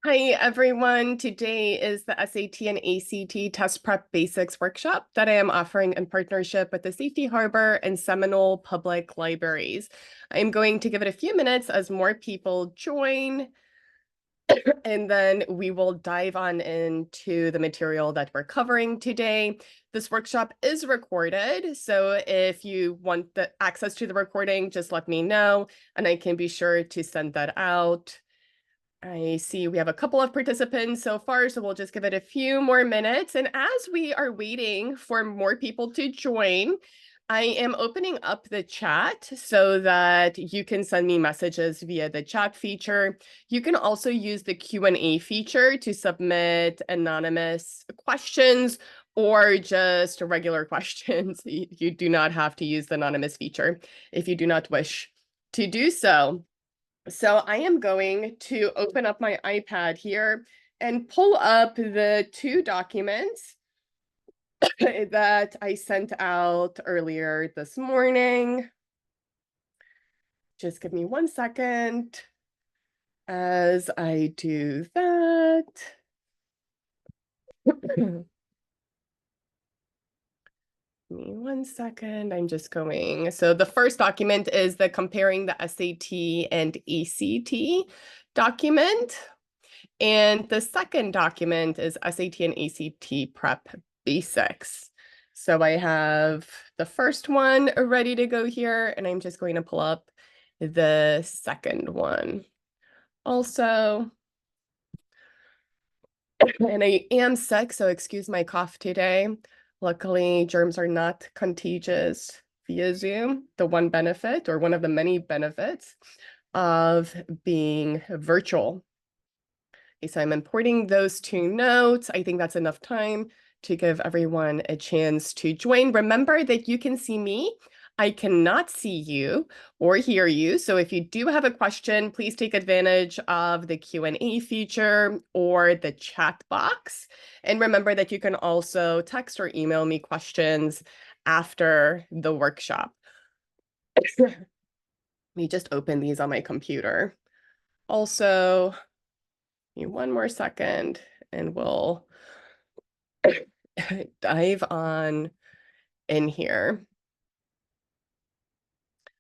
Hi, everyone. Today is the SAT and ACT Test Prep Basics workshop that I am offering in partnership with the Safety Harbor and Seminole Public Libraries. I'm going to give it a few minutes as more people join, and then we will dive on into the material that we're covering today. This workshop is recorded, so if you want the access to the recording, just let me know, and I can be sure to send that out. I see we have a couple of participants so far, so we'll just give it a few more minutes. And as we are waiting for more people to join, I am opening up the chat so that you can send me messages via the chat feature. You can also use the Q&A feature to submit anonymous questions or just regular questions. You do not have to use the anonymous feature if you do not wish to do so. So I am going to open up my iPad here and pull up the two documents that I sent out earlier this morning. Just give me 1 second as I do that. Give me 1 second. I'm just going. So the first document is the comparing the SAT and ACT document. And the second document is SAT and ACT Prep Basics. So I have the first one ready to go here, and I'm just going to pull up the second one also. And I am sick, so excuse my cough today. Luckily, germs are not contagious via Zoom, the one benefit or one of the many benefits of being virtual. So I'm importing those two notes. I think that's enough time to give everyone a chance to join. Remember that you can see me. I cannot see you or hear you. So if you do have a question, please take advantage of the Q&A feature or the chat box. And remember that you can also text or email me questions after the workshop. Let me just open these on my computer. Also, give me 1 more second and we'll dive on in here.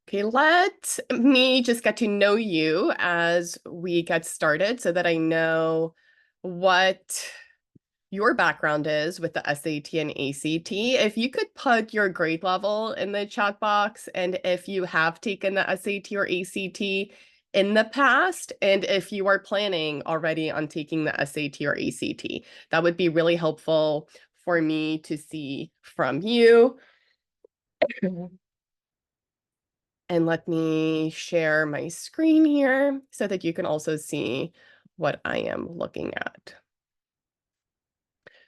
Okay, let me just get to know you as we get started so that I know what your background is with the SAT and ACT. If you could put your grade level in the chat box, and if you have taken the SAT or ACT in the past, and if you are planning already on taking the SAT or ACT, that would be really helpful for me to see from you. And let me share my screen here so that you can also see what I am looking at.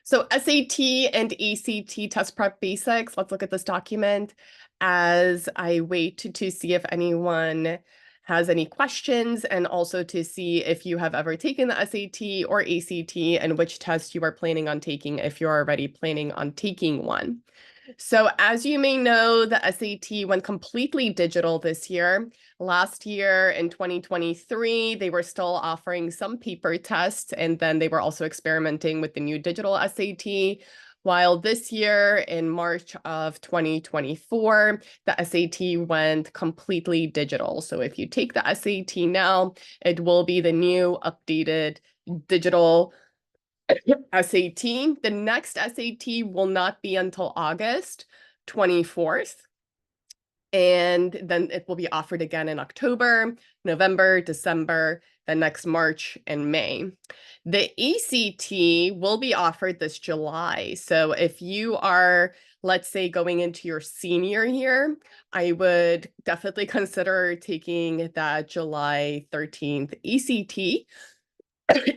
So SAT and ACT Test Prep Basics, let's look at this document as I wait to see if anyone has any questions and also to see if you have ever taken the SAT or ACT and which test you are planning on taking if you're already planning on taking one. So as you may know, the SAT went completely digital this year. Last year in 2023, they were still offering some paper tests, and then they were also experimenting with the new digital SAT. While this year in March of 2024, the SAT went completely digital. So if you take the SAT now, it will be the new updated digital SAT. The next SAT will not be until August 24th. And then it will be offered again in October, November, December, then next March and May. The ACT will be offered this July. So if you are, let's say, going into your senior year, I would definitely consider taking that July 13th ACT.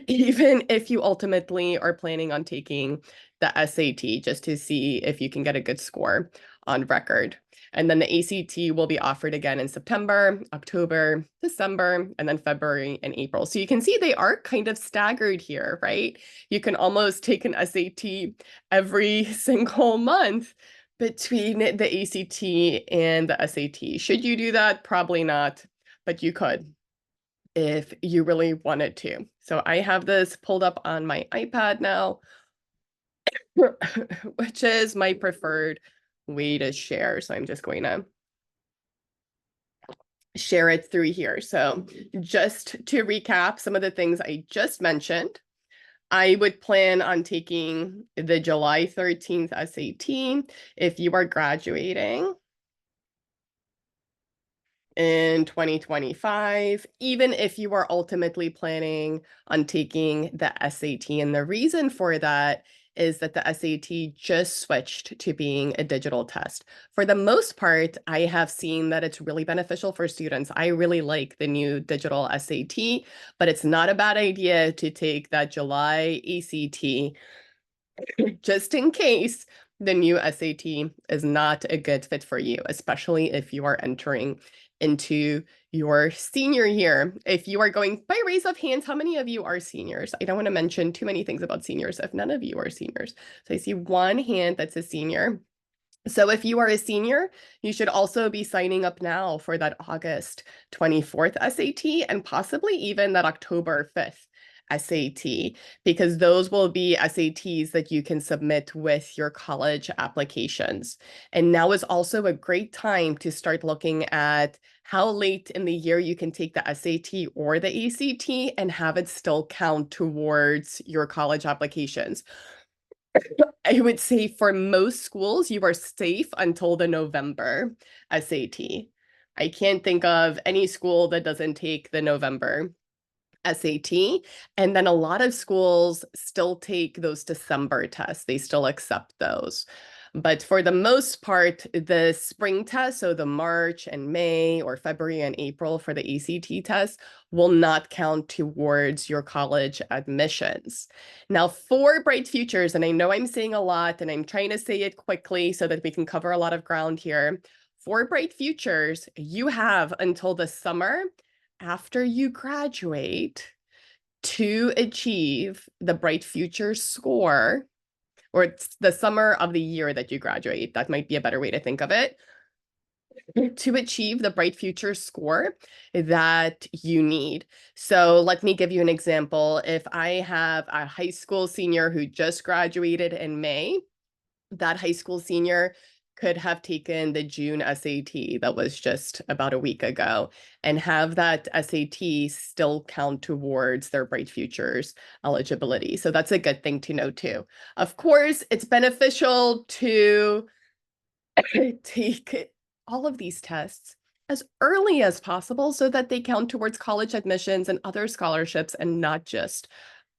Even if you ultimately are planning on taking the SAT just to see if you can get a good score on record. And then the ACT will be offered again in September, October, December, and then February and April. So you can see they are kind of staggered here, right? You can almost take an SAT every single month between the ACT and the SAT. Should you do that? Probably not, but you could if you really wanted to. So I have this pulled up on my iPad now, which is my preferred way to share. So I'm just going to share it through here. So just to recap some of the things I just mentioned, I would plan on taking the July 13th SAT if you are graduating in 2025, even if you are ultimately planning on taking the SAT. And the reason for that is that the SAT just switched to being a digital test. For the most part, I have seen that it's really beneficial for students. I really like the new digital SAT, but it's not a bad idea to take that July ACT just in case the new SAT is not a good fit for you, especially if you are entering into your senior year. If you are going by raise of hands, how many of you are seniors? I don't want to mention too many things about seniors if none of you are seniors. So I see one hand that's a senior. So if you are a senior, you should also be signing up now for that August 24th SAT and possibly even that October 5th SAT, because those will be SATs that you can submit with your college applications. And now is also a great time to start looking at how late in the year you can take the SAT or the ACT and have it still count towards your college applications. I would say for most schools, you are safe until the November SAT. I can't think of any school that doesn't take the November SAT. And then a lot of schools still take those December tests. They still accept those. But for the most part, the spring test, so the March and May or February and April for the ACT test, will not count towards your college admissions. Now, for Bright Futures, and I know I'm saying a lot and I'm trying to say it quickly so that we can cover a lot of ground here. For Bright Futures, you have until the summer after you graduate to achieve the Bright Futures score, or it's the summer of the year that you graduate. That might be a better way to think of it. To achieve the Bright Futures score that you need. So let me give you an example. If I have a high school senior who just graduated in May, that high school senior could have taken the June SAT that was just about a week ago and have that SAT still count towards their Bright Futures eligibility. So that's a good thing to know too. Of course, it's beneficial to take all of these tests as early as possible so that they count towards college admissions and other scholarships and not just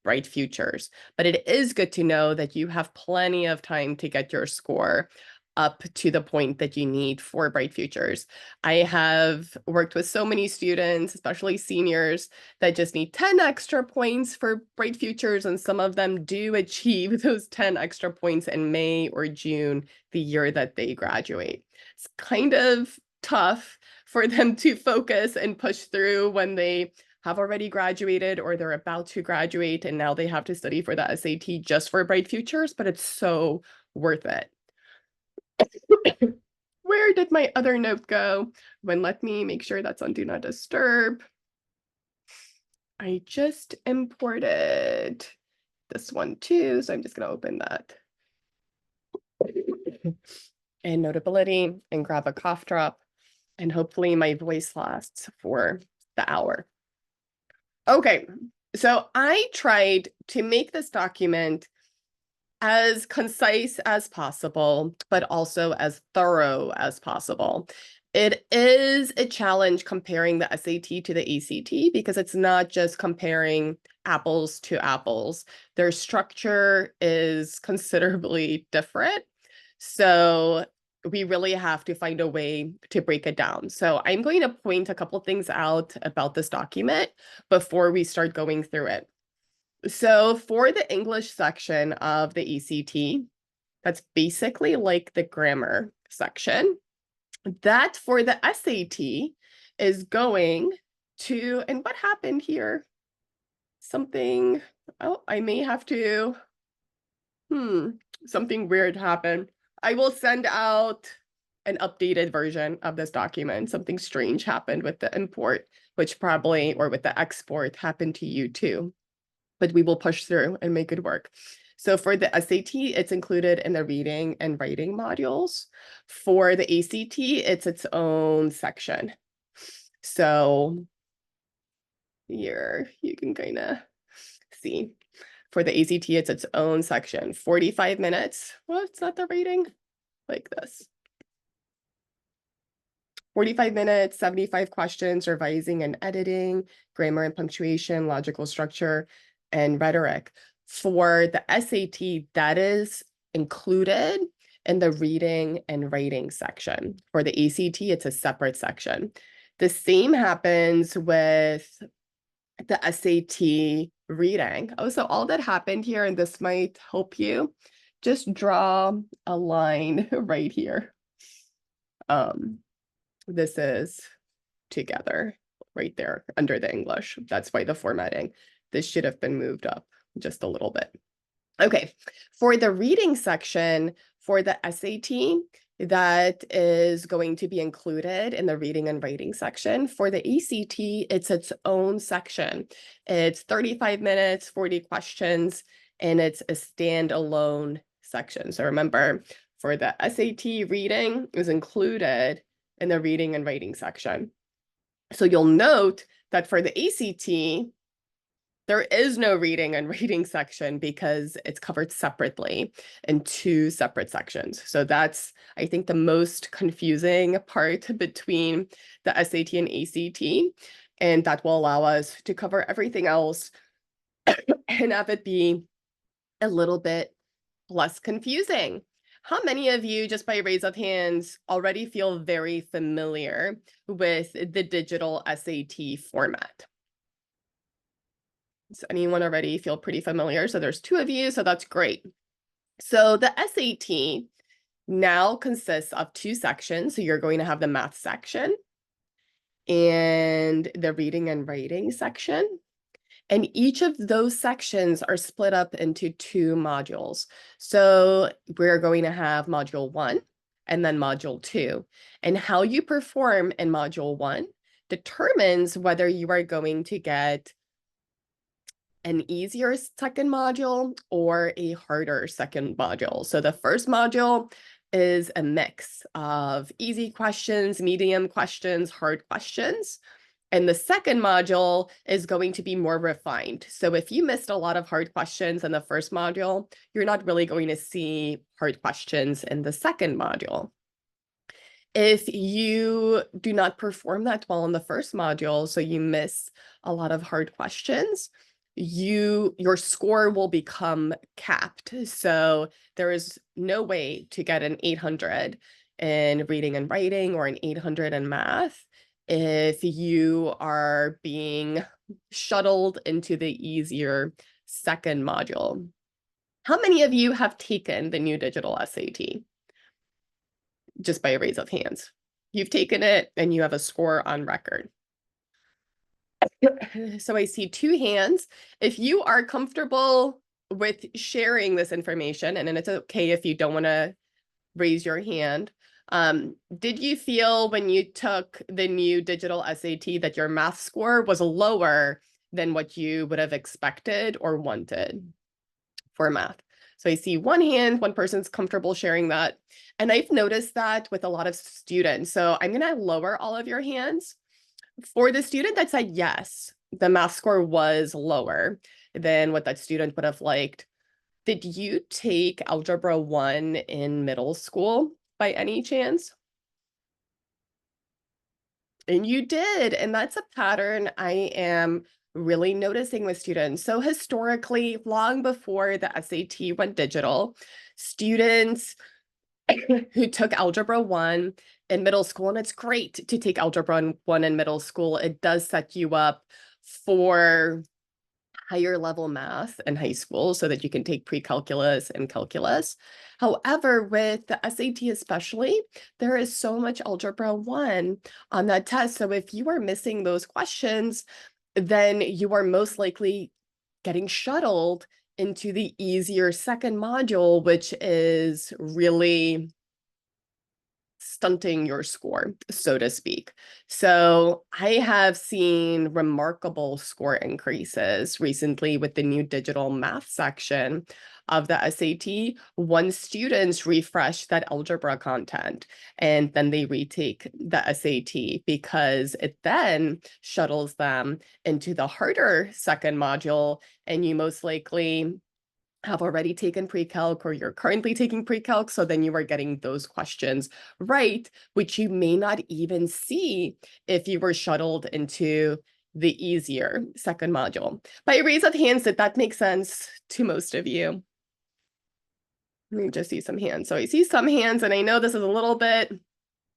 Bright Futures. But it is good to know that you have plenty of time to get your score up to the point that you need for Bright Futures. I have worked with so many students, especially seniors, that just need 10 extra points for Bright Futures, and some of them do achieve those 10 extra points in May or June, the year that they graduate. It's kind of tough for them to focus and push through when they have already graduated or they're about to graduate and now they have to study for the SAT just for Bright Futures, but it's so worth it. Where did my other note go? Let me make sure that's on Do Not Disturb. I just imported this one too, so I'm just going to open that. And Notability and grab a cough drop, and hopefully my voice lasts for the hour. Okay, so I tried to make this document as concise as possible, but also as thorough as possible. It is a challenge comparing the SAT to the ACT because it's not just comparing apples to apples. Their structure is considerably different. So we really have to find a way to break it down. So I'm going to point a couple things out about this document before we start going through it. So for the English section of the ACT, that's basically like the grammar section. That for the SAT is going to, and what happened here? Something, oh, I may have to, something weird happened. I will send out an updated version of this document. Something strange happened with the import, which probably, or with the export, happened to you too. but we will push through and make it work. So for the SAT, it's included in the reading and writing modules. For the ACT, it's its own section. So here you can kind of see. For the ACT, it's its own section, 45 minutes. Well, it's not the reading, like this. 45 minutes, 75 questions, revising and editing, grammar and punctuation, logical structure, and rhetoric. For the SAT, that is included in the reading and writing section. For the ACT, it's a separate section. The same happens with the SAT reading. Oh, so all that happened here, and this might help you, just draw a line right here. This is together right there under the English. That's why the formatting. This should have been moved up just a little bit. Okay, for the reading section, for the SAT, that is going to be included in the reading and writing section. For the ACT, it's its own section. It's 35 minutes, 40 questions, and it's a standalone section. So remember, for the SAT reading is included in the reading and writing section. So you'll note that for the ACT, there is no reading and writing section because it's covered separately in two separate sections. So that's, I think, the most confusing part between the SAT and ACT. And that will allow us to cover everything else and have it be a little bit less confusing. How many of you, just by raise of hands, already feel very familiar with the digital SAT format? Does anyone already feel pretty familiar? So there's 2 of you, so that's great. So the SAT now consists of 2 sections. So you're going to have the math section and the reading and writing section. And each of those sections are split up into 2 modules. So we're going to have module 1 and then module 2. And how you perform in module 1 determines whether you are going to get an easier second module or a harder second module. So the first module is a mix of easy questions, medium questions, hard questions. And the second module is going to be more refined. So if you missed a lot of hard questions in the first module, you're not really going to see hard questions in the second module. If you do not perform that well in the first module, so you miss a lot of hard questions, your score will become capped. So there is no way to get an 800 in reading and writing or an 800 in math if you are being shuttled into the easier second module. How many of you have taken the new digital SAT? Just by a raise of hands. You've taken it and you have a score on record. So I see 2 hands. If you are comfortable with sharing this information, and then it's okay if you don't want to raise your hand, did you feel when you took the new digital SAT that your math score was lower than what you would have expected or wanted for math? So I see 1 hand, 1 person's comfortable sharing that. And I've noticed that with a lot of students. So I'm going to lower all of your hands. For the student that said yes, the math score was lower than what that student would have liked. Did you take Algebra 1 in middle school by any chance? And you did, and that's a pattern I am really noticing with students. So historically, long before the SAT went digital, students who took Algebra 1 in middle school, and it's great to take Algebra 1 in middle school. It does set you up for higher level math in high school so that you can take pre-calculus and calculus. However, with the SAT especially, there is so much Algebra 1 on that test. So if you are missing those questions, then you are most likely getting shuttled into the easier second module, which is really stunting your score, so to speak. So I have seen remarkable score increases recently with the new digital math section of the SAT once students refresh that algebra content and then they retake the SAT, because it then shuttles them into the harder second module, and you most likely have already taken pre-calc or you're currently taking pre-calc, so then you are getting those questions right, which you may not even see if you were shuttled into the easier second module. By a raise of hands, did that make sense to most of you? Let me just see some hands. So I see some hands, and I know this is a little bit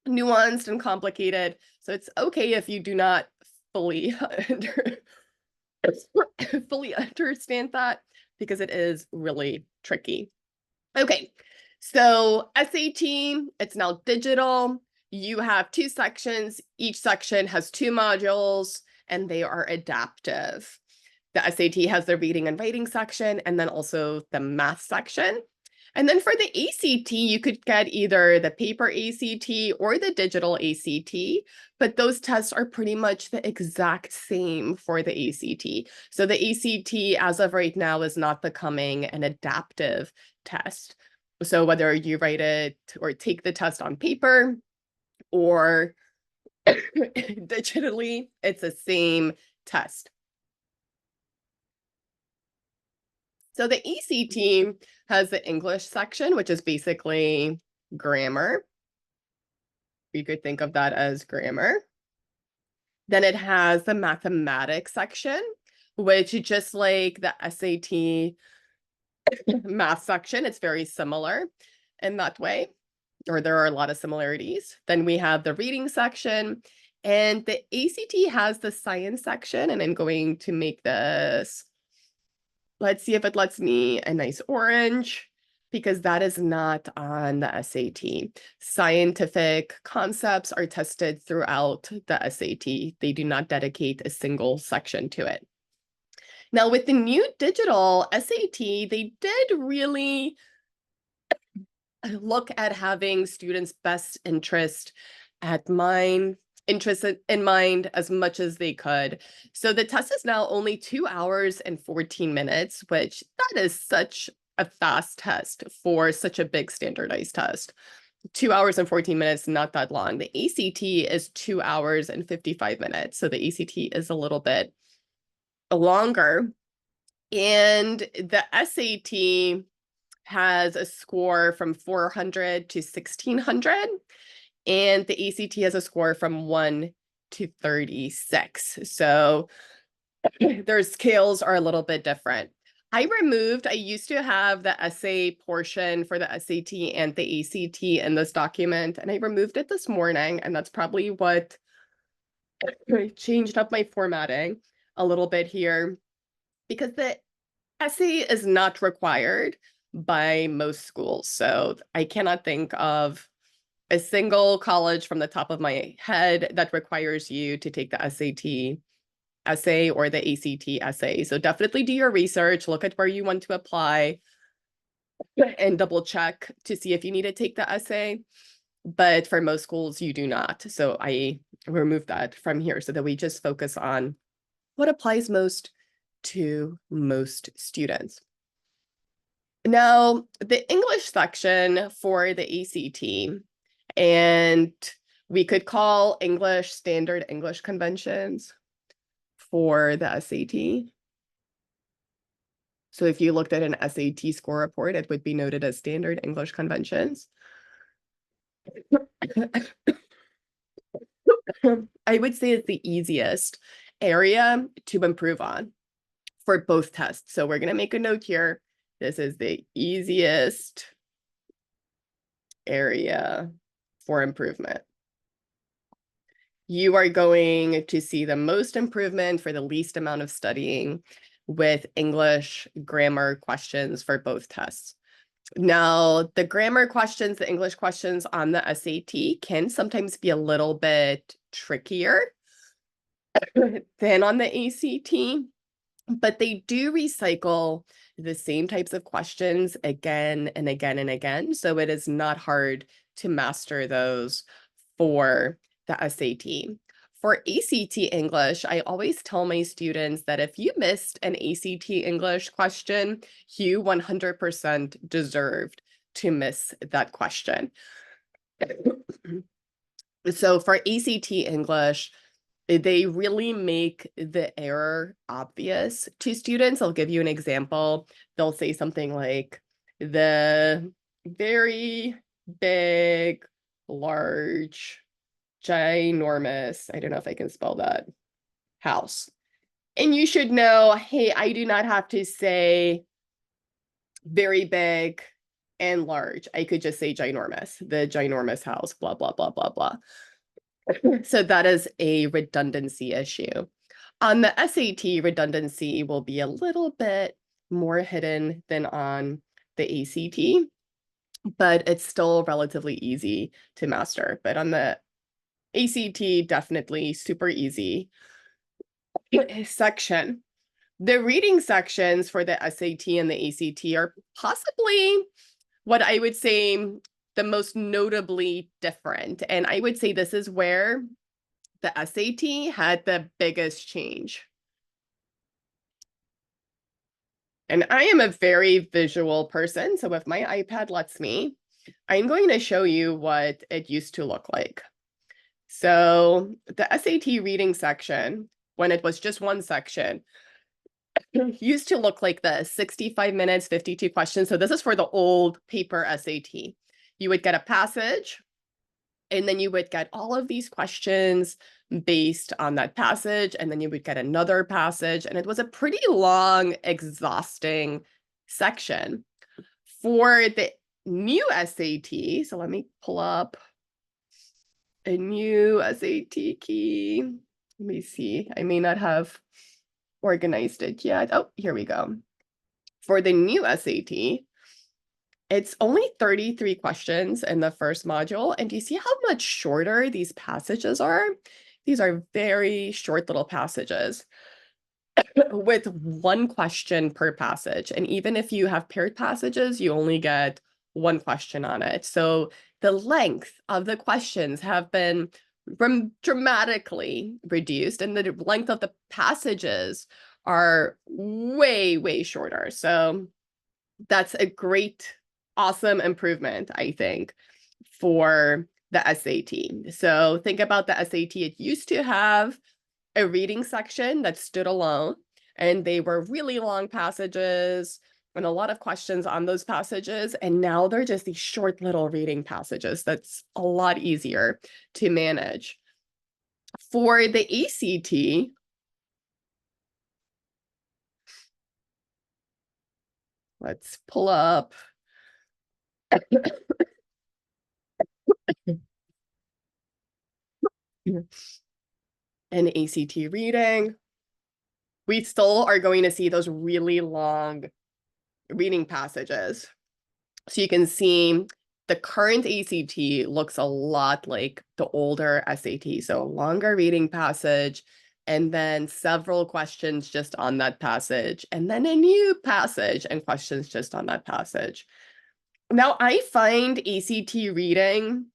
nuanced and complicated, so it's okay if you do not fully fully understand that, because it is really tricky. Okay, so SAT, it's now digital. You have 2 sections. Each section has 2 modules, and they are adaptive. The SAT has the reading and writing section, and then also the math section. And then for the ACT, you could get either the paper ACT or the digital ACT, but those tests are pretty much the exact same for the ACT. So the ACT, as of right now, is not becoming an adaptive test. So whether you write it or take the test on paper or digitally, it's the same test. So the ECT has the English section, which is basically grammar. You could think of that as grammar. Then it has the mathematics section, which, just like the SAT math section, it's very similar in that way, or there are a lot of similarities. Then we have the reading section, and the ACT has the science section, and I'm going to make this, let's see if it lets me a nice orange, because that is not on the SAT. Scientific concepts are tested throughout the SAT. They do not dedicate a single section to it. Now, with the new digital SAT, they did really look at having students' best interest in mind as much as they could. So the test is now only 2 hours and 14 minutes, which that is such a fast test for such a big standardized test. 2 hours and 14 minutes, not that long. The ACT is 2 hours and 55 minutes. So the ACT is a little bit longer. And the SAT has a score from 400 to 1600. And the ACT has a score from 1 to 36. So their scales are a little bit different. I used to have the essay portion for the SAT and the ACT in this document, and I removed it this morning, and that's probably what changed up my formatting a little bit here, because the essay is not required by most schools. So I cannot think of a single college from the top of my head that requires you to take the SAT essay or the ACT essay. So definitely do your research, look at where you want to apply, and double check to see if you need to take the essay. But for most schools, you do not. So I removed that from here so that we just focus on what applies most to most students. Now, the English section for the ACT, and we could call English standard English conventions for the SAT. So if you looked at an SAT score report, it would be noted as standard English conventions. I would say it's the easiest area to improve on for both tests. So we're going to make a note here. This is the easiest area for improvement. You are going to see the most improvement for the least amount of studying with English grammar questions for both tests. Now, the grammar questions, the English questions on the SAT can sometimes be a little bit trickier than on the ACT, but they do recycle the same types of questions again and again and again. So it is not hard to master those for the SAT. For ACT English, I always tell my students that if you missed an ACT English question, you 100% deserved to miss that question. So for ACT English, they really make the error obvious to students. I'll give you an example. They'll say something like, the very big, large, ginormous, I don't know if I can spell that, house. And you should know, hey, I do not have to say very big and large. I could just say ginormous, the ginormous house, blah, blah, blah, blah, blah. So that is a redundancy issue. On the SAT, redundancy will be a little bit more hidden than on the ACT, but it's still relatively easy to master. But on the ACT, definitely super easy section. The reading sections for the SAT and the ACT are possibly what I would say the most notably different. And I would say this is where the SAT had the biggest change. And I am a very visual person, so if my iPad lets me, I'm going to show you what it used to look like. So the SAT reading section, when it was just one section, used to look like this: 65 minutes, 52 questions. So this is for the old paper SAT. You would get a passage, and then you would get all of these questions based on that passage, and then you would get another passage, and it was a pretty long, exhausting section. For the new SAT, so let me pull up a new SAT key. Let me see. I may not have organized it yet. Oh, here we go. For the new SAT, it's only 33 questions in the first module. And do you see how much shorter these passages are? These are very short little passages with one question per passage. And even if you have paired passages, you only get one question on it. So the length of the questions have been dramatically reduced, and the length of the passages are way, way shorter. So that's a great, awesome improvement, I think, for the SAT. So think about the SAT. It used to have a reading section that stood alone, and they were really long passages and a lot of questions on those passages. And now they're just these short little reading passages. That's a lot easier to manage. For the ACT, let's pull up an ACT reading. We still are going to see those really long reading passages. So you can see the current ACT looks a lot like the older SAT. So a longer reading passage, and then several questions just on that passage, and then a new passage and questions just on that passage. Now, I find ACT reading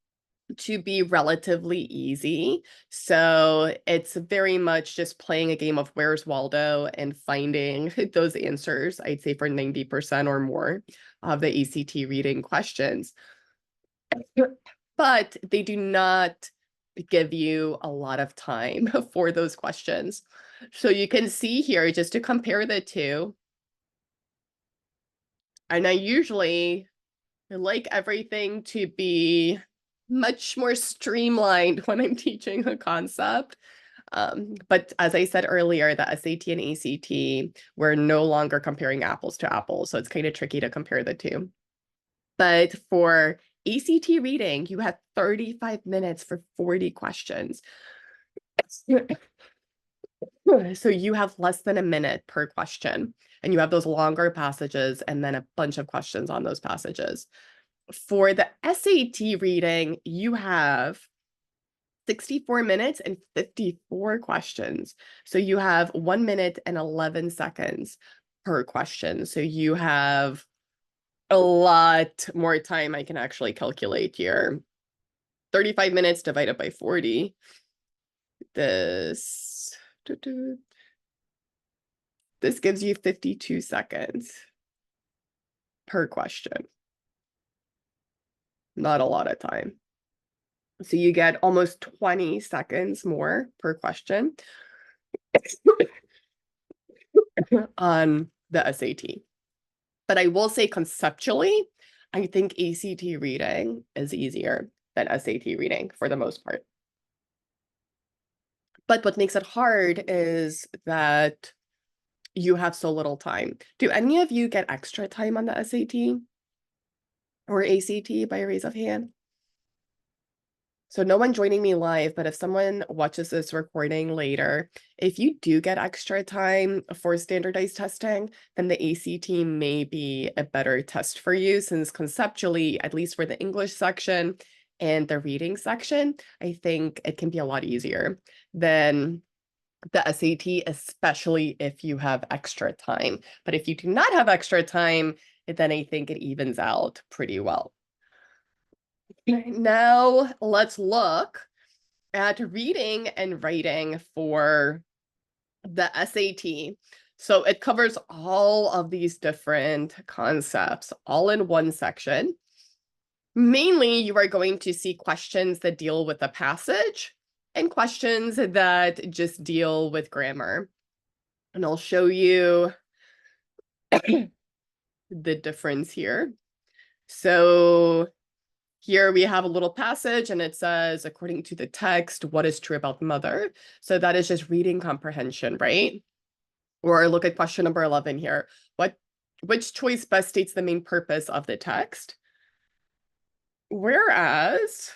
to be relatively easy. So it's very much just playing a game of Where's Waldo and finding those answers, I'd say for 90% or more of the ACT reading questions. But they do not give you a lot of time for those questions. So you can see here, just to compare the two, and I usually like everything to be much more streamlined when I'm teaching a concept. But as I said earlier, the SAT and ACT, we're no longer comparing apples to apples. So it's kind of tricky to compare the two. But for ACT reading, you have 35 minutes for 40 questions. So you have less than a minute per question, and you have those longer passages and then a bunch of questions on those passages. For the SAT reading, you have 64 minutes and 54 questions. So you have 1 minute and 11 seconds per question. So you have a lot more time. I can actually calculate your 35 minutes divided by 40. This gives you 52 seconds per question. Not a lot of time. So you get almost 20 seconds more per question on the SAT. But I will say conceptually, I think ACT reading is easier than SAT reading for the most part. But what makes it hard is that you have so little time. Do any of you get extra time on the SAT or ACT by a raise of hand? So no one joining me live, but if someone watches this recording later, if you do get extra time for standardized testing, then the ACT may be a better test for you, since conceptually, at least for the English section and the reading section, I think it can be a lot easier than the SAT, especially if you have extra time. But if you do not have extra time, then I think it evens out pretty well. Now let's look at reading and writing for the SAT. So it covers all of these different concepts all in one section. Mainly, you are going to see questions that deal with the passage and questions that just deal with grammar. And I'll show you the difference here. So here we have a little passage and it says, according to the text, what is true about mother? So that is just reading comprehension, right? Or look at question number 11 here. Which choice best states the main purpose of the text? Whereas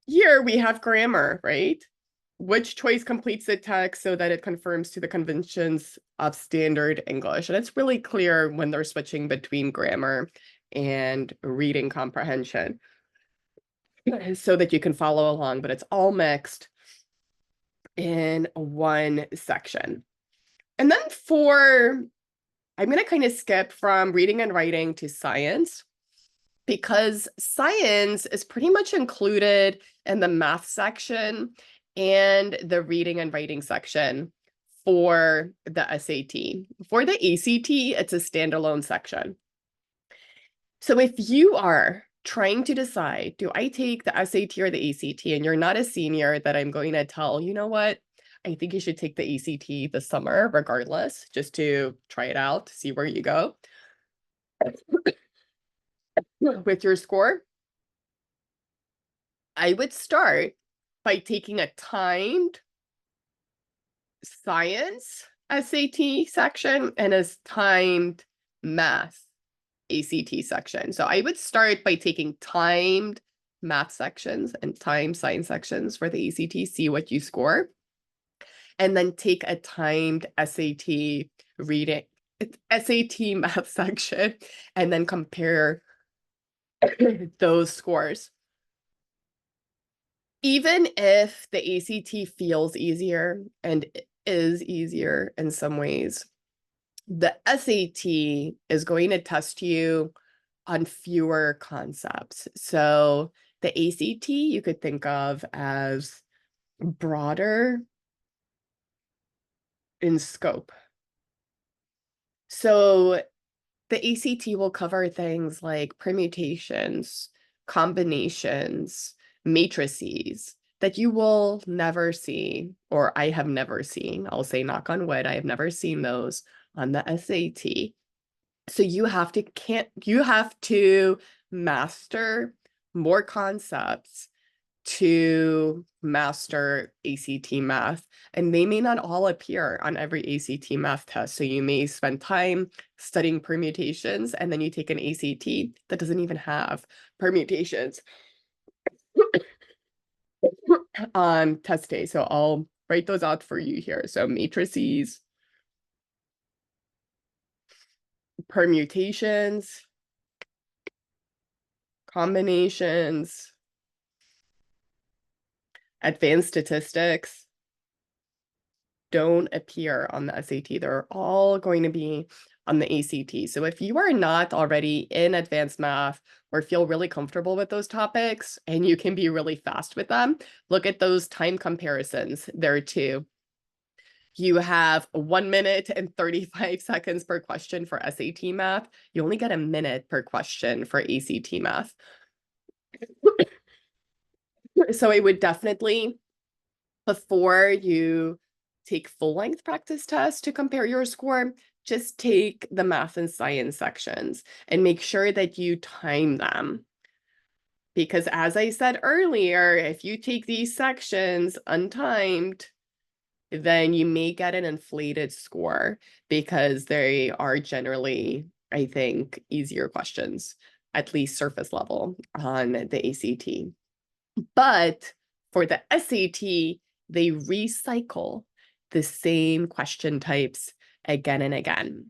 here we have grammar, right? Which choice completes the text so that it conforms to the conventions of standard English? And it's really clear when they're switching between grammar and reading comprehension so that you can follow along, but it's all mixed in one section. And then I'm going to kind of skip from reading and writing to science, because science is pretty much included in the math section and the reading and writing section for the SAT. For the ACT, it's a standalone section. So if you are trying to decide, do I take the SAT or the ACT, and you're not a senior that I'm going to tell, you know what, I think you should take the ACT this summer regardless, just to try it out, see where you go with your score, I would start by taking a timed science SAT section and a timed math ACT section. So I would start by taking timed math sections and timed science sections for the ACT, see what you score, and then take a timed SAT reading, SAT math section, and then compare those scores. Even if the ACT feels easier and is easier in some ways, the SAT is going to test you on fewer concepts. So the ACT you could think of as broader in scope. So the ACT will cover things like permutations, combinations, matrices that you will never see, or I have never seen. I'll say knock on wood, I have never seen those on the SAT. So you have to master more concepts to master ACT math, and they may not all appear on every ACT math test. So you may spend time studying permutations and then you take an ACT that doesn't even have permutations on test day. So I'll write those out for you here. So matrices, permutations, combinations, advanced statistics don't appear on the SAT. They're all going to be on the ACT. So if you are not already in advanced math or feel really comfortable with those topics and you can be really fast with them, look at those time comparisons there too. You have 1 minute and 35 seconds per question for SAT math. You only get a minute per question for ACT math. So I would definitely, before you take full-length practice tests to compare your score, just take the math and science sections and make sure that you time them. Because as I said earlier, if you take these sections untimed, then you may get an inflated score because they are generally, I think, easier questions, at least surface level on the ACT. But for the SAT, they recycle the same question types again and again.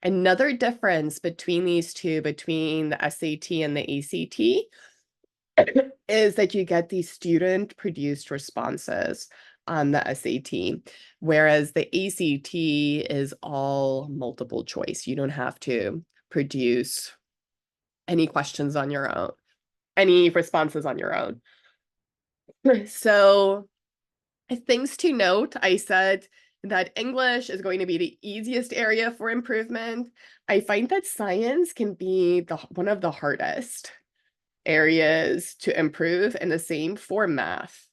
Another difference between these two, between the SAT and the ACT, is that you get these student-produced responses on the SAT, whereas the ACT is all multiple choice. You don't have to produce any questions on your own, any responses on your own. So things to note, I said that English is going to be the easiest area for improvement. I find that science can be one of the hardest areas to improve, and the same for math,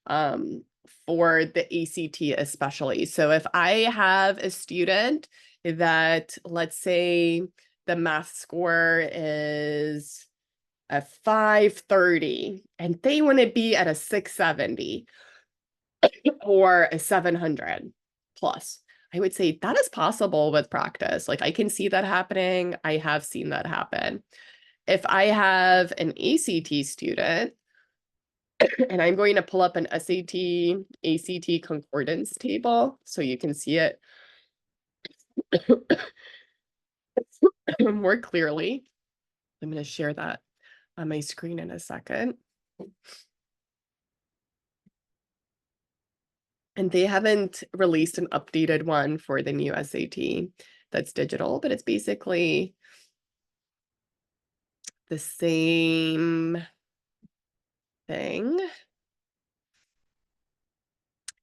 for the ACT especially. So if I have a student that, let's say, the math score is a 530 and they want to be at a 670 or a 700 plus, I would say that is possible with practice. Like I can see that happening. I have seen that happen. If I have an ACT student and I'm going to pull up an SAT, ACT concordance table so you can see it more clearly. I'm going to share that on my screen in a second. And they haven't released an updated one for the new SAT that's digital, but it's basically the same thing.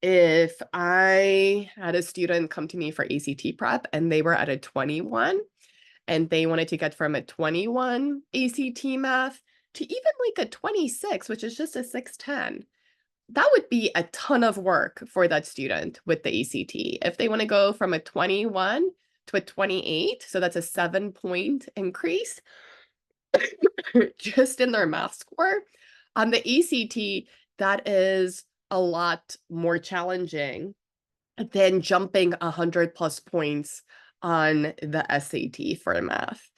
If I had a student come to me for ACT prep and they were at a 21 and they wanted to get from a 21 ACT math to even like a 26, which is just a 610, that would be a ton of work for that student with the ACT. If they want to go from a 21 to a 28, so that's a 7-point increase just in their math score. On the ACT, that is a lot more challenging than jumping 100+ points on the SAT for math.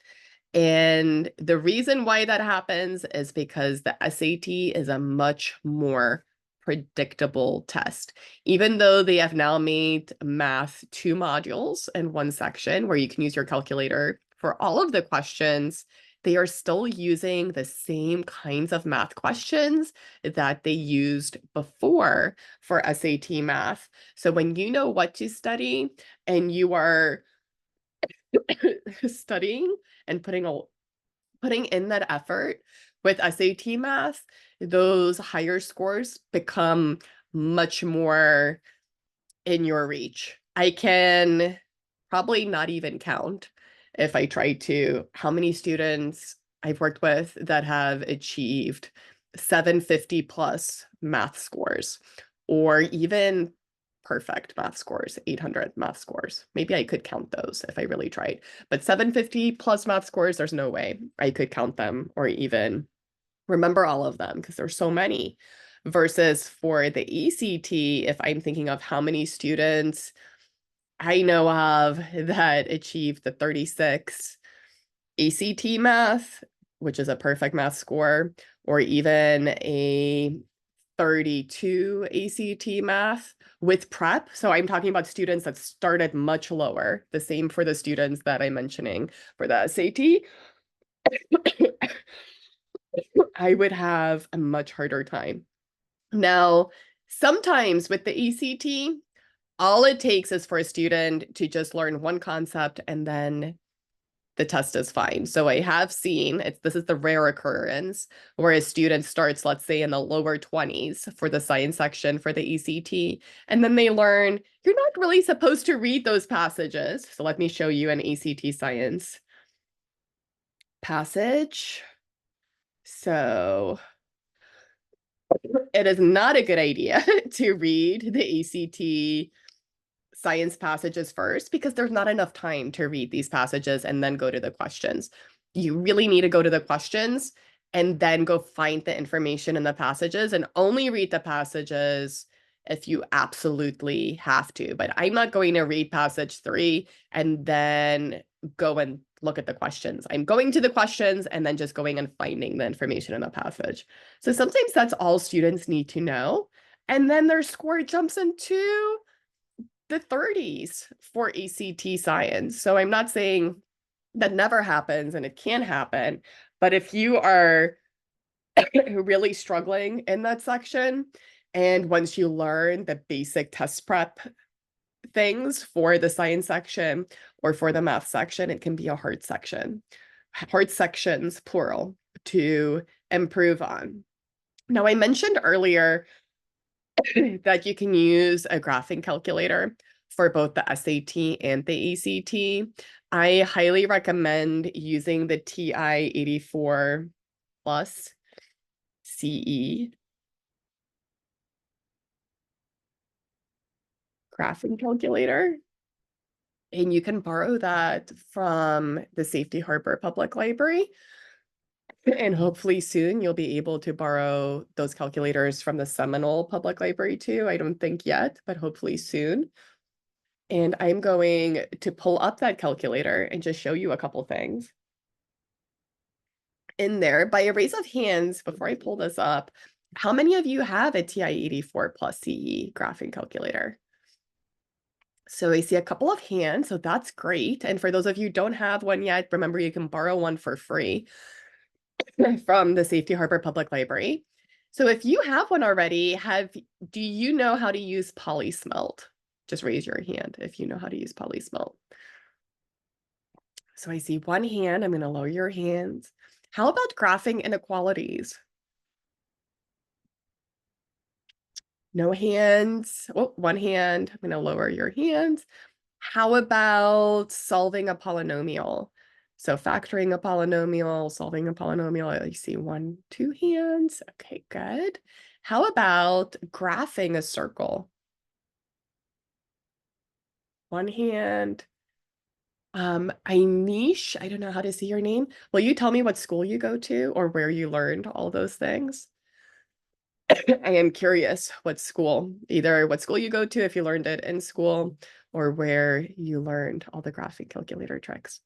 And the reason why that happens is because the SAT is a much more predictable test. Even though they have now made math 2 modules in 1 section where you can use your calculator for all of the questions, they are still using the same kinds of math questions that they used before for SAT math. So when you know what to study and you are studying and putting in that effort with SAT math, those higher scores become much more in your reach. I can probably not even count, if I try to, how many students I've worked with that have achieved 750+ math scores, or even perfect math scores, 800 math scores. Maybe I could count those if I really tried, but 750+ math scores, there's no way I could count them or even remember all of them because there's so many. Versus for the ACT, if I'm thinking of how many students I know of that achieved the 36 ACT math, which is a perfect math score, or even a 32 ACT math with prep. So I'm talking about students that started much lower, the same for the students that I'm mentioning for the SAT. I would have a much harder time. Now, sometimes with the ACT, all it takes is for a student to just learn one concept and then the test is fine. So I have seen this is the rare occurrence where a student starts, let's say, in the lower 20s for the science section for the ECT, and then they learn you're not really supposed to read those passages. So let me show you an ECT science passage. So it is not a good idea to read the ECT science passages first because there's not enough time to read these passages and then go to the questions. You really need to go to the questions and then go find the information in the passages and only read the passages if you absolutely have to. But I'm not going to read passage 3 and then go and look at the questions. I'm going to the questions and then just going and finding the information in the passage. So sometimes that's all students need to know. And then their score jumps into the 30s for ECT science. So I'm not saying that never happens and it can happen, but if you are really struggling in that section, and once you learn the basic test prep things for the science section or for the math section, it can be a hard sections, plural, to improve on. Now, I mentioned earlier that you can use a graphing calculator for both the SAT and the ACT. I highly recommend using the TI 84 Plus CE graphing calculator. And you can borrow that from the Safety Harbor Public Library. And hopefully soon you'll be able to borrow those calculators from the Seminole Public Library too. I don't think yet, but hopefully soon. And I'm going to pull up that calculator and just show you a couple things. In there, by a raise of hands, before I pull this up, how many of you have a TI 84 Plus CE graphing calculator? So I see a couple of hands, so that's great. And for those of you who don't have one yet, remember you can borrow one for free from the Safety Harbor Public Library. So if you have one already, do you know how to use Polysmelt? Just raise your hand if you know how to use Polysmelt. So I see one hand. I'm going to lower your hands. How about graphing inequalities? No hands. Oh, one hand. I'm going to lower your hands. How about solving a polynomial? So factoring a polynomial, solving a polynomial. I see 1, 2 hands. Okay, good. How about graphing a circle? One hand. Ainish, I don't know how to say your name. Will you tell me what school you go to or where you learned all those things? I am curious what school, either what school you go to if you learned it in school or where you learned all the graphing calculator tricks.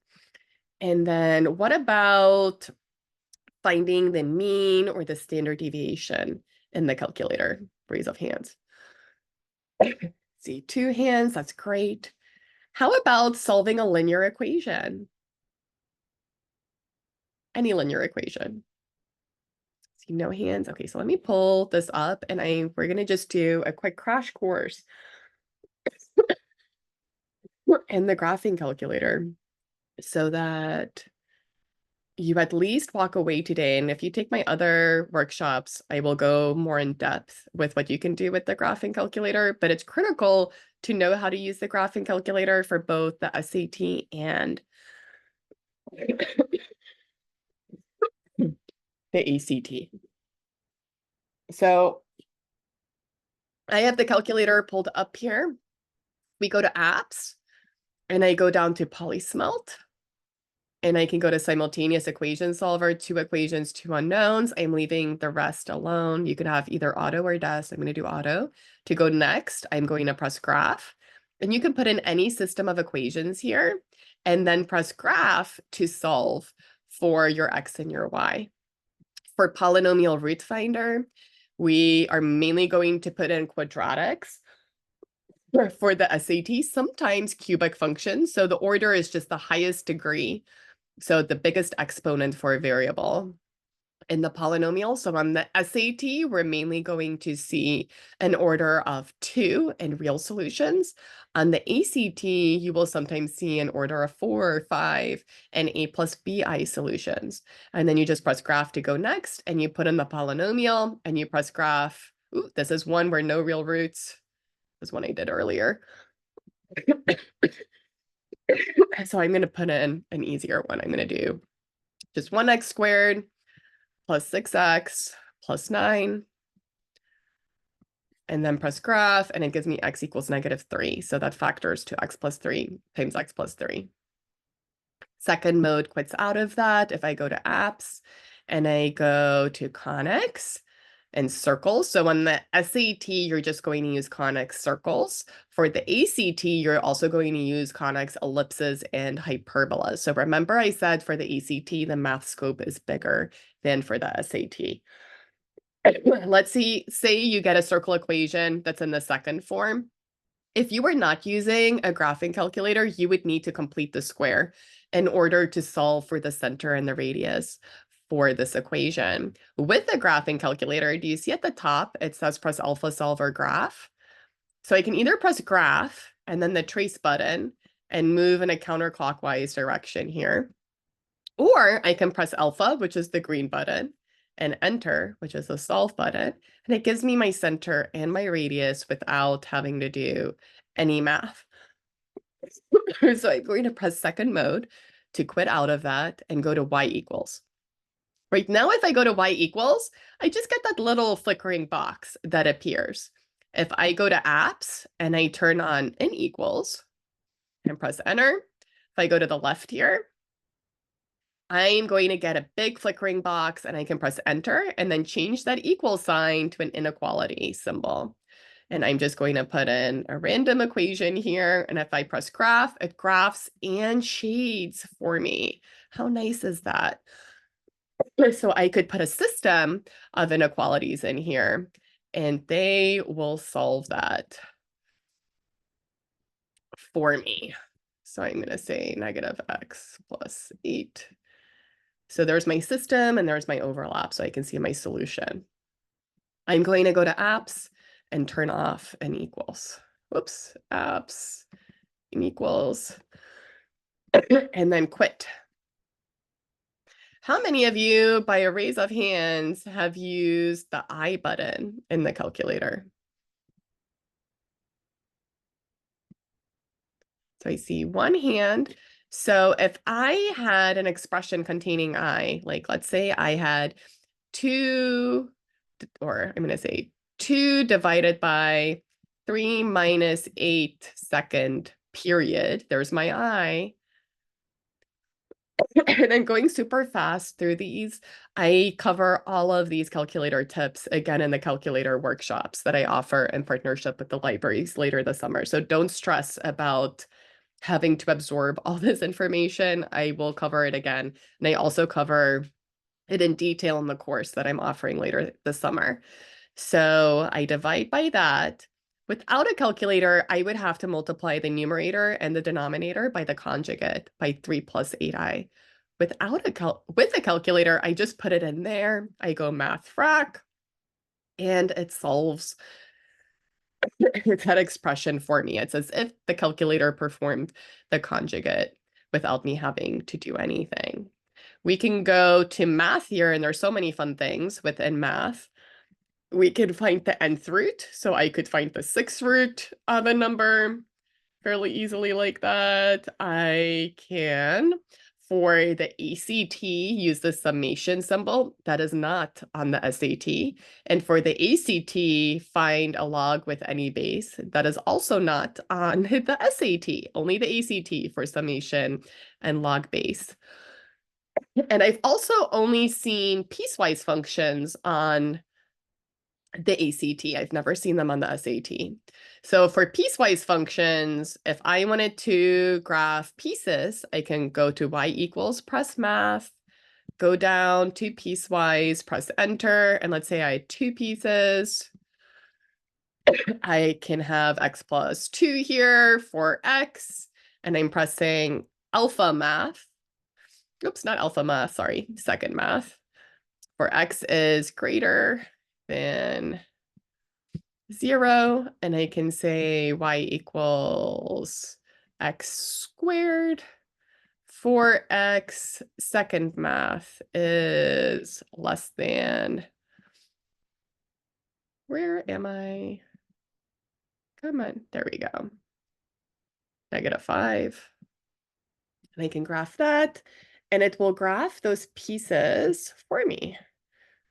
And then what about finding the mean or the standard deviation in the calculator? Raise of hands. See 2 hands, that's great. How about solving a linear equation? Any linear equation. See no hands. Okay, so let me pull this up and we're gonna just do a quick crash course in the graphing calculator so that you at least walk away today. And if you take my other workshops, I will go more in depth with what you can do with the graphing calculator, but it's critical to know how to use the graphing calculator for both the SAT and the ACT. So I have the calculator pulled up here. We go to apps and I go down to Polysmelt and I can go to simultaneous equation solver, 2 equations, 2 unknowns. I'm leaving the rest alone. You can have either auto or DES. I'm going to do auto. To go next, I'm going to press graph. And you can put in any system of equations here and then press graph to solve for your X and your Y. For polynomial root finder, we are mainly going to put in quadratics. For the SAT, sometimes cubic functions. So the order is just the highest degree. So the biggest exponent for a variable. in the polynomial. So on the SAT, we're mainly going to see an order of 2 in real solutions. On the ACT, you will sometimes see an order of 4 or 5 in A plus BI solutions. And then you just press graph to go next, and you put in the polynomial, and you press graph. Ooh, this is one where no real roots. This is one I did earlier. So I'm going to put in an easier one. I'm going to do just 1x squared plus 6x plus 9, and then press graph, and it gives me x equals -3. So that factors to x plus 3 times x plus 3. Second mode quits out of that. If I go to apps and I go to conics and circles. So on the SAT, you're just going to use conics circles. For the ACT, you're also going to use conics ellipses and hyperbolas. So remember I said for the ACT, the math scope is bigger than for the SAT. Let's say you get a circle equation that's in the second form. If you were not using a graphing calculator, you would need to complete the square in order to solve for the center and the radius for this equation. With the graphing calculator, do you see at the top, it says press alpha solve or graph? So I can either press graph and then the trace button and move in a counterclockwise direction here, or I can press alpha, which is the green button, and enter, which is the solve button, and it gives me my center and my radius without having to do any math. So I'm going to press second mode to quit out of that and go to y equals. Right now, if I go to y equals, I just get that little flickering box that appears. If I go to apps and I turn on n equals and press enter, if I go to the left here, I'm going to get a big flickering box, and I can press enter and then change that equal sign to an inequality symbol. And I'm just going to put in a random equation here. And if I press graph, it graphs and shades for me. How nice is that? So I could put a system of inequalities in here, and they will solve that for me. So I'm going to say -x plus 8. So there's my system and there's my overlap, so I can see my solution. I'm going to go to apps and turn off n equals. Whoops, apps, n equals, and then quit. How many of you, by a raise of hands, have used the I button in the calculator? So I see one hand. So if I had an expression containing I, like let's say I had 2, or I'm going to say 2 divided by 3 minus 8 second period. There's my I. And then going super fast through these, I cover all of these calculator tips again in the calculator workshops that I offer in partnership with the libraries later this summer. So don't stress about having to absorb all this information. I will cover it again. And I also cover it in detail in the course that I'm offering later this summer. So I divide by that. Without a calculator, I would have to multiply the numerator and the denominator by the conjugate by 3 plus 8i. With a calculator, I just put it in there. I go math frac, and it solves that expression for me. It's as if the calculator performed the conjugate without me having to do anything. We can go to math here, and there's so many fun things within math. We could find the nth root. So I could find the 6th root of a number fairly easily like that. I can, for the ACT, use the summation symbol. That is not on the SAT. And for the ACT, find a log with any base. That is also not on the SAT, only the ACT for summation and log base. And I've also only seen piecewise functions on the ACT. I've never seen them on the SAT. So for piecewise functions, if I wanted to graph pieces, I can go to y equals, press math, go down to piecewise, press enter, and let's say I had 2 pieces. I can have x plus 2 here for x, and I'm pressing alpha math. Oops, not alpha math, sorry, second math for x is greater than 0, and I can say y equals x squared. For x, second math is less than, where am I? Come on, there we go. -5. And I can graph that, and it will graph those pieces for me,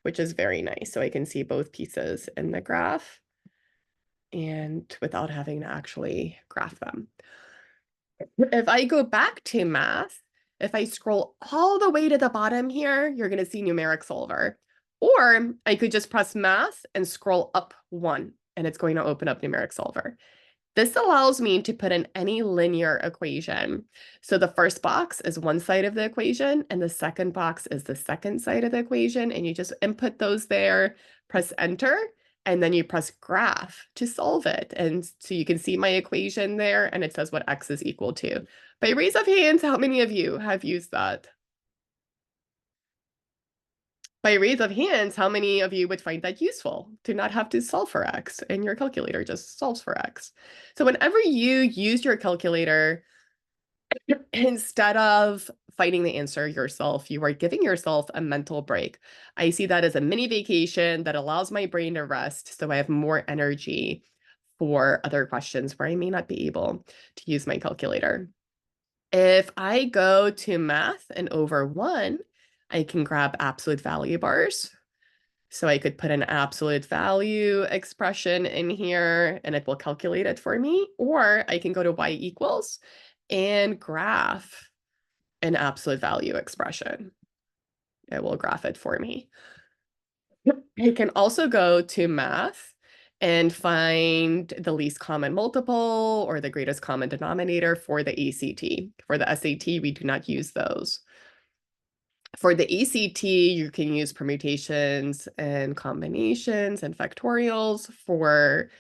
which is very nice. So I can see both pieces in the graph and without having to actually graph them. If I go back to math, if I scroll all the way to the bottom here, you're going to see numeric solver. Or I could just press math and scroll up 1, and it's going to open up numeric solver. This allows me to put in any linear equation. So the first box is one side of the equation, and the second box is the second side of the equation, and you just input those there, press enter, and then you press graph to solve it. And so you can see my equation there, and it says what x is equal to. By raise of hands, how many of you have used that? By raise of hands, how many of you would find that useful to not have to solve for x and your calculator just solves for x? So whenever you use your calculator, instead of finding the answer yourself, you are giving yourself a mental break. I see that as a mini vacation that allows my brain to rest so I have more energy for other questions where I may not be able to use my calculator. If I go to math and over 1, I can grab absolute value bars. So I could put an absolute value expression in here and it will calculate it for me. Or I can go to y equals and graph an absolute value expression. It will graph it for me. I can also go to math and find the least common multiple or the greatest common denominator for the ACT. For the SAT, we do not use those. For the ACT, you can use permutations and combinations and factorials. For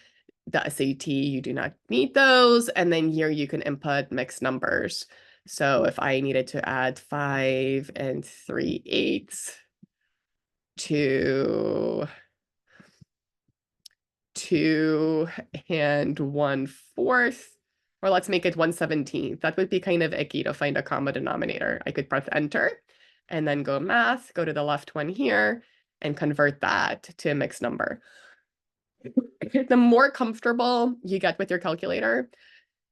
the SAT, you do not need those. And then here you can input mixed numbers. So if I needed to add 5 3/8 to 2 1/4, or let's make it 1/17, that would be kind of icky to find a common denominator. I could press enter and then go math, go to the left one here, and convert that to a mixed number. The more comfortable you get with your calculator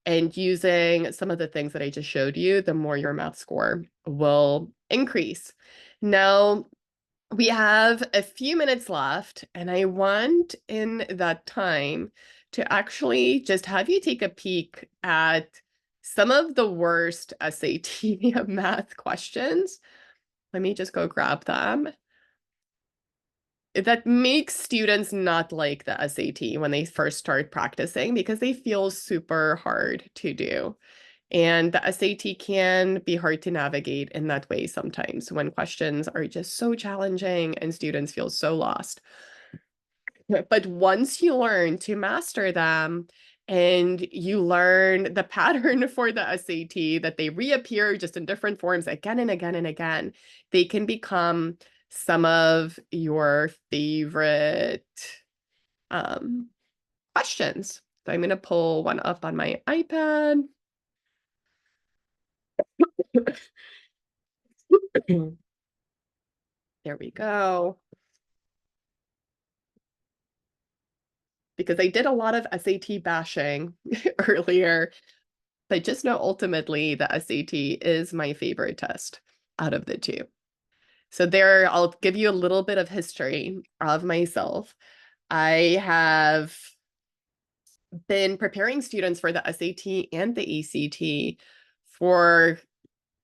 and using some of the things that I just showed you, the more your math score will increase. Now, we have a few minutes left, and I want in that time to actually just have you take a peek at some of the worst SAT math questions. Let me just go grab them. That makes students not like the SAT when they first start practicing because they feel super hard to do. And the SAT can be hard to navigate in that way sometimes when questions are just so challenging and students feel so lost. But once you learn to master them and you learn the pattern for the SAT, that they reappear just in different forms again and again and again, they can become some of your favorite questions. So I'm going to pull one up on my iPad. There we go. Because I did a lot of SAT bashing earlier, but just know ultimately the SAT is my favorite test out of the two. So there, I'll give you a little bit of history of myself. I have been preparing students for the SAT and the ACT for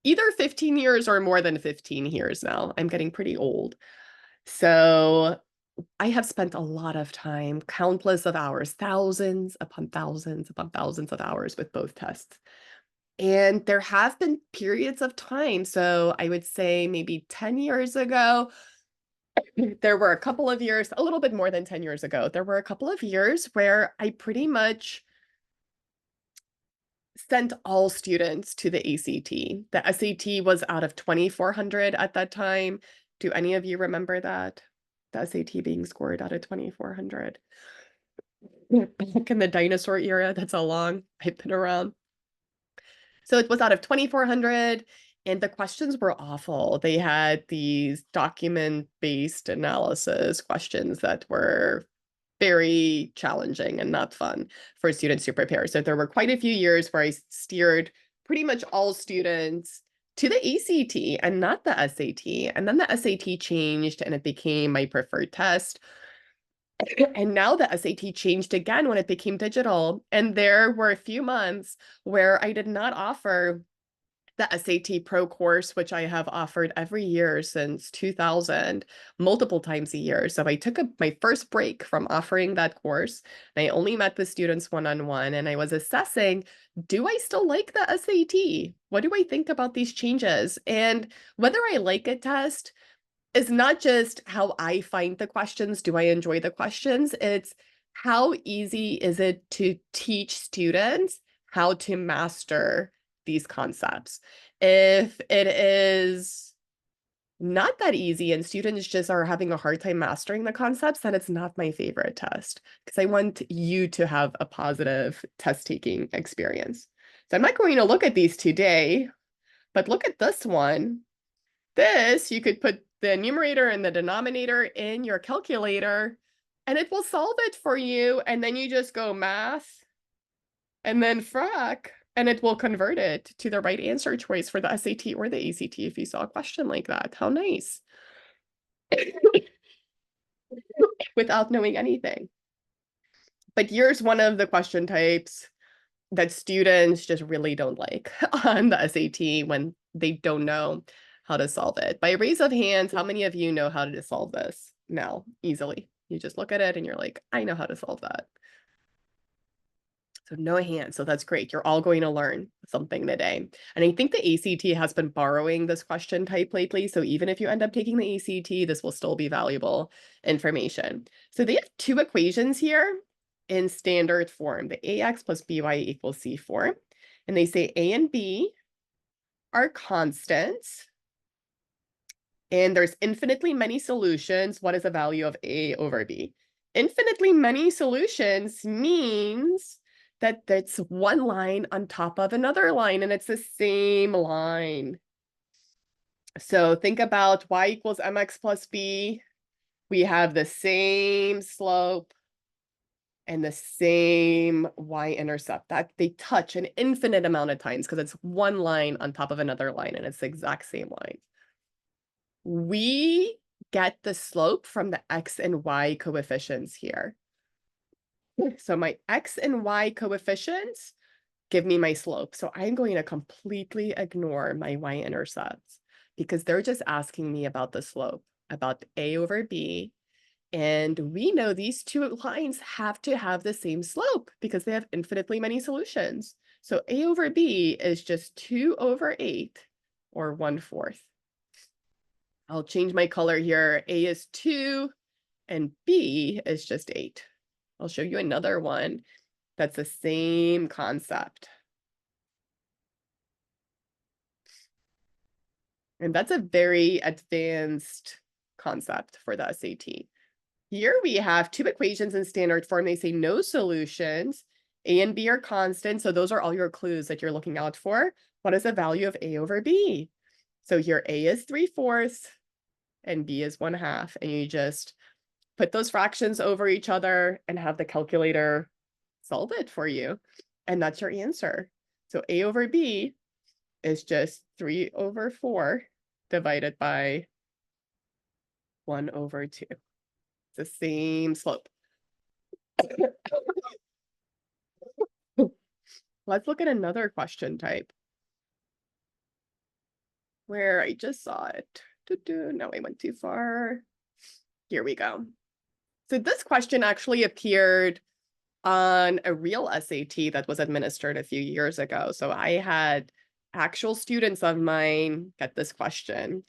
either 15 years or more than 15 years now. I'm getting pretty old. So I have spent a lot of time, countless of hours, thousands upon thousands upon thousands of hours with both tests. And there have been periods of time. So I would say maybe 10 years ago, there were a couple of years, a little bit more than 10 years ago, there were a couple of years where I pretty much sent all students to the ACT. The SAT was out of 2,400 at that time. Do any of you remember that? The SAT being scored out of 2,400. Back in the dinosaur era, that's how long I've been around. So it was out of 2,400, and the questions were awful. They had these document-based analysis questions that were very challenging and not fun for students to prepare. So there were quite a few years where I steered pretty much all students to the ACT and not the SAT. And then the SAT changed and it became my preferred test. And now the SAT changed again when it became digital. And there were a few months where I did not offer the SAT Pro course, which I have offered every year since 2000, multiple times a year. So I took my first break from offering that course. And I only met the students one-on-one, and I was assessing, do I still like the SAT? What do I think about these changes? And whether I like a test is not just how I find the questions, do I enjoy the questions? It's how easy is it to teach students how to master these concepts? If it is not that easy and students just are having a hard time mastering the concepts, then it's not my favorite test because I want you to have a positive test taking experience. So I'm not going to look at these today, but look at this one. This, you could put the numerator and the denominator in your calculator, and it will solve it for you. And then you just go math and then frac, and it will convert it to the right answer choice for the SAT or the ACT if you saw a question like that. How nice. Without knowing anything. But here's one of the question types that students just really don't like on the SAT when they don't know how to solve it. By raise of hands, how many of you know how to solve this now easily? You just look at it and you're like, I know how to solve that. So no hands. So that's great. You're all going to learn something today. And I think the ACT has been borrowing this question type lately. So even if you end up taking the ACT, this will still be valuable information. So they have two equations here in standard form, the AX plus BY equals C form. And they say A and B are constants. And there's infinitely many solutions. What is the value of A over B? Infinitely many solutions means that that's one line on top of another line, and it's the same line. So think about y equals mx plus b. We have the same slope and the same y-intercept that they touch an infinite amount of times because it's one line on top of another line, and it's the exact same line. We get the slope from the x and y coefficients here. So my x and y coefficients give me my slope. So I'm going to completely ignore my y-intercepts because they're just asking me about the slope, about A over B. And we know these two lines have to have the same slope because they have infinitely many solutions. So A over B is just 2 over 8 or 1/4. I'll change my color here. A is 2 and B is just 8. I'll show you another one that's the same concept. And that's a very advanced concept for the SAT. Here we have two equations in standard form. They say no solutions. A and B are constant. So those are all your clues that you're looking out for. What is the value of A over B? So here A is 3/4 and B is 1/2. And you just put those fractions over each other and have the calculator solve it for you. And that's your answer. So A over B is just 3/4 divided by 1/2. It's the same slope. Let's look at another question type where I just saw it. No, I went too far. Here we go. So this question actually appeared on a real SAT that was administered a few years ago. So I had actual students of mine get this question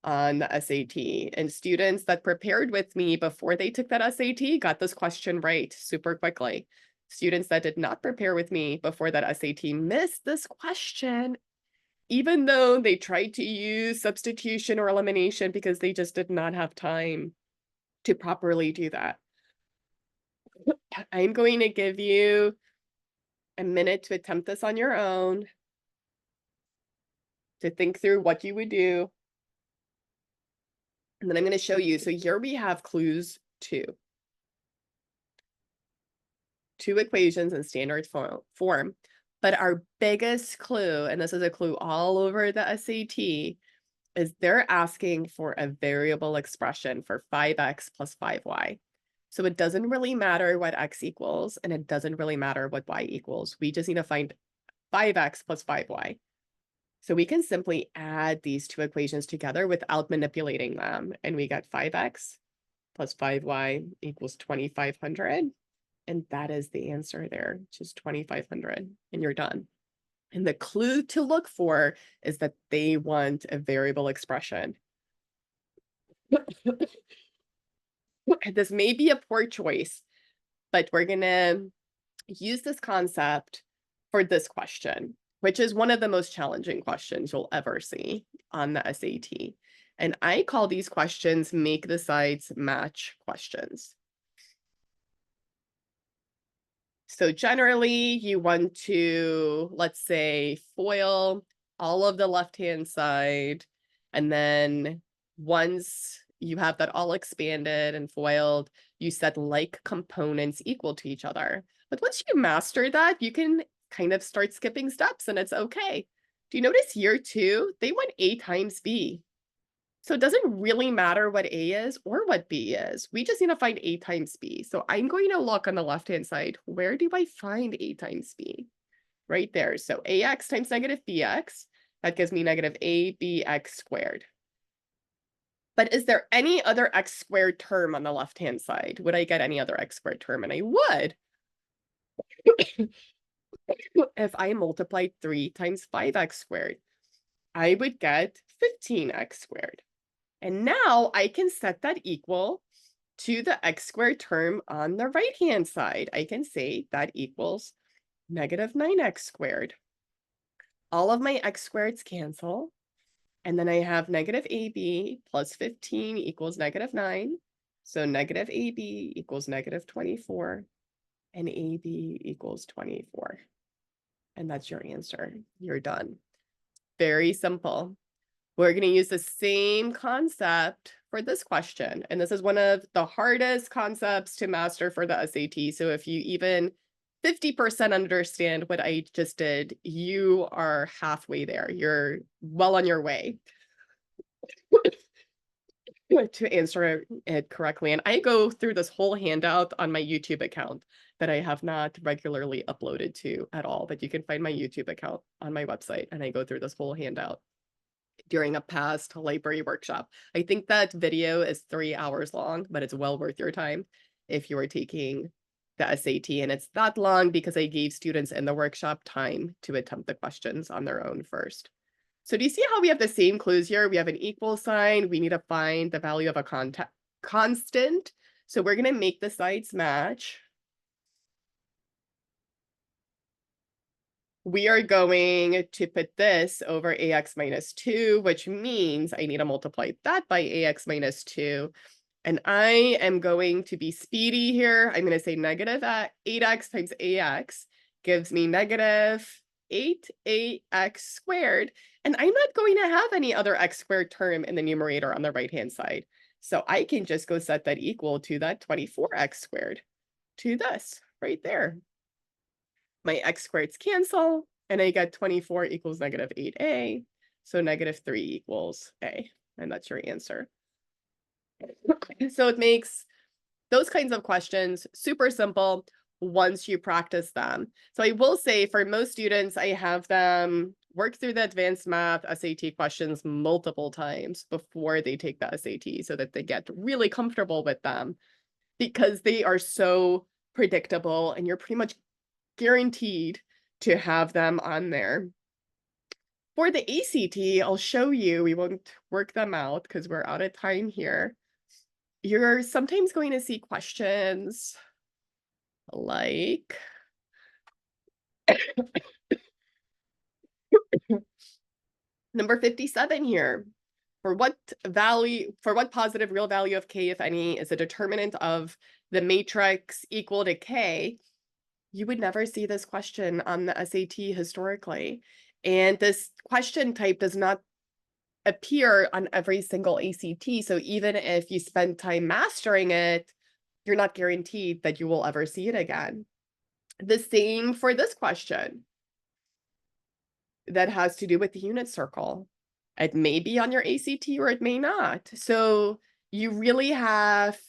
on the SAT, and students that prepared with me before they took that SAT got this question right super quickly. Students that did not prepare with me before that SAT missed this question even though they tried to use substitution or elimination because they just did not have time to properly do that. I'm going to give you a minute to attempt this on your own, to think through what you would do. And then I'm going to show you. So here we have clues 2. 2 equations in standard form. But our biggest clue, and this is a clue all over the SAT, is they're asking for a variable expression for 5x plus 5y. So it doesn't really matter what x equals, and it doesn't really matter what y equals. We just need to find 5x plus 5y. So we can simply add these 2 equations together without manipulating them, and we get 5x plus 5y equals 2,500. And that is the answer there, which is 2,500, and you're done. And the clue to look for is that they want a variable expression. This may be a poor choice, but we're gonna use this concept for this question, which is one of the most challenging questions you'll ever see on the SAT. And I call these questions make the sides match questions. So generally you want to, let's say, FOIL all of the left-hand side. And then once you have that all expanded and FOILed, you set like components equal to each other. But once you master that, you can kind of start skipping steps and it's okay. Do you notice here too, they want A times B. So it doesn't really matter what A is or what B is. We just need to find A times B. So I'm going to look on the left-hand side. Where do I find A times B? Right there. So AX times negative BX, that gives me negative ABX squared. But is there any other x squared term on the left-hand side? Would I get any other x squared term? And I would. If I multiplied 3 times 5x squared, I would get 15x squared. And now I can set that equal to the x squared term on the right-hand side. I can say that equals negative 9x squared. All of my x squareds cancel. And then I have negative AB plus 15 equals negative 9. So negative AB equals negative 24. And AB equals 24. And that's your answer. You're done. Very simple. We're going to use the same concept for this question. And this is one of the hardest concepts to master for the SAT. So if you even 50% understand what I just did, you are halfway there. You're well on your way to answer it correctly. And I go through this whole handout on my YouTube account that I have not regularly uploaded to at all, but you can find my YouTube account on my website. And I go through this whole handout during a past library workshop. I think that video is 3 hours long, but it's well worth your time if you are taking the SAT. And it's that long because I gave students in the workshop time to attempt the questions on their own first. So do you see how we have the same clues here? We have an equal sign. We need to find the value of a constant. So we're going to make the sides match. We are going to put this over AX minus 2, which means I need to multiply that by AX minus 2. And I am going to be speedy here. I'm going to say negative 8x times AX gives me negative 8AX squared. And I'm not going to have any other x squared term in the numerator on the right-hand side. So I can just go set that equal to that 24x squared, to this right there. My x squareds cancel, and I get 24 equals negative 8a. So negative 3 equals a, and that's your answer. So it makes those kinds of questions super simple once you practice them. So I will say for most students, I have them work through the advanced math SAT questions multiple times before they take the SAT so that they get really comfortable with them, because they are so predictable and you're pretty much guaranteed to have them on there. For the ACT, I'll show you, we won't work them out because we're out of time here. You're sometimes going to see questions like Number 57 here. For what positive real value of k, if any, is a determinant of the matrix equal to k? You would never see this question on the SAT historically. And this question type does not appear on every single ACT. So even if you spend time mastering it, you're not guaranteed that you will ever see it again. The same for this question that has to do with the unit circle. It may be on your ACT or it may not. So you really have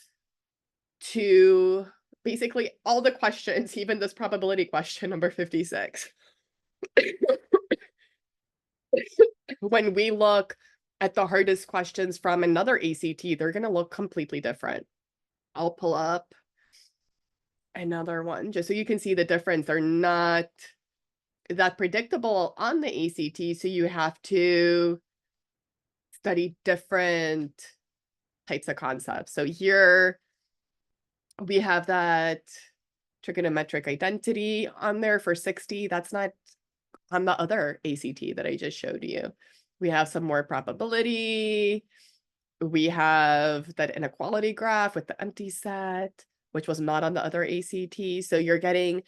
to basically all the questions, even this probability question, number 56. When we look at the hardest questions from another ACT, they're going to look completely different. I'll pull up another one just so you can see the difference. They're not that predictable on the ACT, so you have to study different types of concepts. So here we have that trigonometric identity on there for 60. That's not on the other ACT that I just showed you. We have some more probability. We have that inequality graph with the empty set, which was not on the other ACT. So you're getting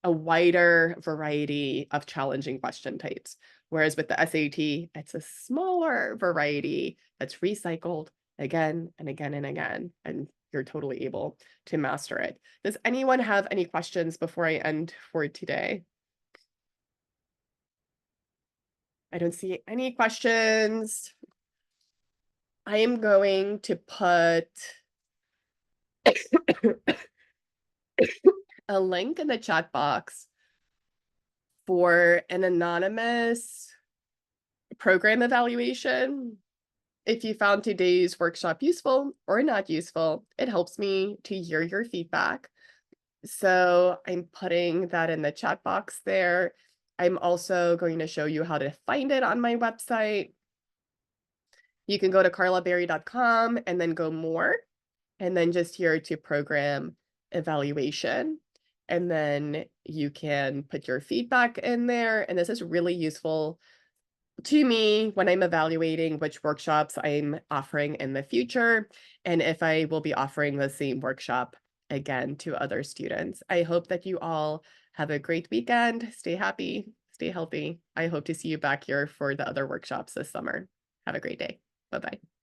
a wider variety of challenging question types. Whereas with the SAT, it's a smaller variety that's recycled again and again and again, and you're totally able to master it. Does anyone have any questions before I end for today? I don't see any questions. I am going to put a link in the chat box for an anonymous program evaluation. If you found today's workshop useful or not useful, it helps me to hear your feedback. So I'm putting that in the chat box there. I'm also going to show you how to find it on my website. You can go to carlaberry.com and then go more, and then just here to program evaluation. And then you can put your feedback in there. And this is really useful to me when I'm evaluating which workshops I'm offering in the future, and if I will be offering the same workshop again to other students. I hope that you all have a great weekend. Stay happy, stay healthy. I hope to see you back here for the other workshops this summer. Have a great day. Bye-bye.